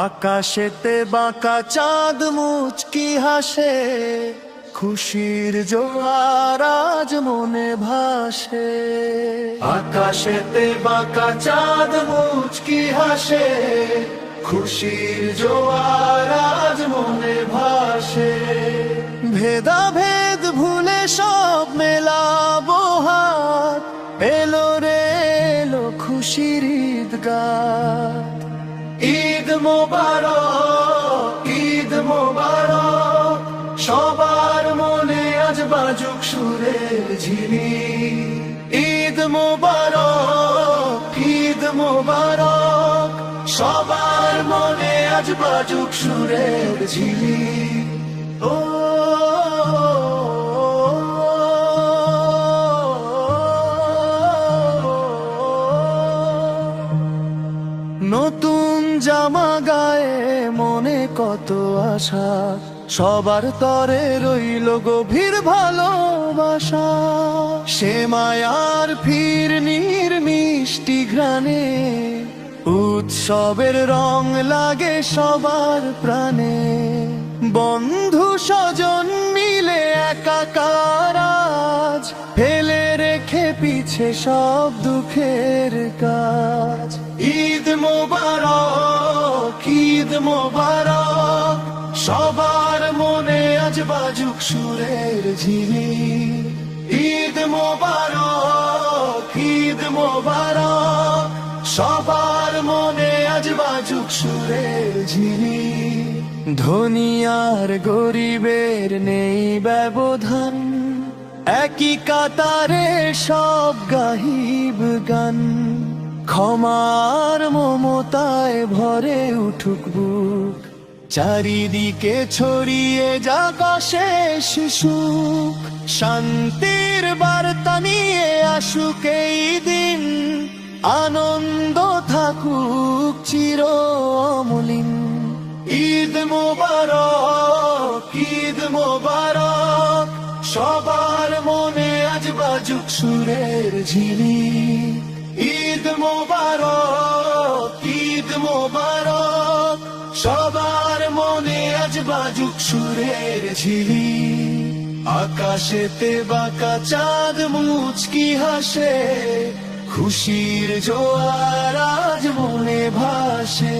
আকাশেতে বাঁকা চাঁদ মুচকি হাসে, খুশির জোয়ার আজ মনে ভাসে। আকাশেতে বাঁকা চাঁদ মুচকি হাসে, খুশির জোয়ার আজ মনে ভাসে। ভেদাভেদ ভুলে সব মেলাবো হাত, এলো রে এলো খুশির ঈদ গাত। ঈদ মোবারক, ঈদ মোবারক, সবার মনে আজ বাজুক সুরের ঝিলি। ঈদ মোবারক, ঈদ মোবারক, সবার মনে আজ বাজুক সুরের ঝিলি। ও নতুন জামা গায়ে মনে কত আশা, সবার তরে রইল গভীর ভালোবাসা। সে মায়ার ফিরনির মিষ্টি ঘ্রাণে, উৎসবের রং লাগে সবার প্রাণে। বন্ধু স্বজন মিলে একাকার আজ, ফেলে রেখে পিছে সব দুঃখের কাজ। ঈদ মোবারক, ঈদ মোবারক, সবার মনে আজ বাজুক সুরের ঝিলি। ঈদ মোবারক, ঈদ মোবারক, সবার মনে আজ বাজুক সুরের ঝিলি। ধনী আর গরিবের নেই ব্যবধান, একই কাতারে সব গাহিব গান। ক্ষমার মমতায় ভরে উঠুক বুক, চারিদিকে ছড়িয়ে যাক অশেষ সুখ। শান্তির বার্তা নিয়ে আসুক এই দিন, আনন্দ থাকুক চির অমলিন। ঈদ মোবারক, ঈদ মোবারক, সবার মনে আজ বাজুক সুরের ঝিলি। ঈদ মোবারক, ঈদ মোবারক, সবার মনে আজ বাজুক সুরের ঝিলি। আকাশেতে বাঁকা চাঁদ মুচকি হাসে, খুশির জোয়ার আজ মনে ভাসে।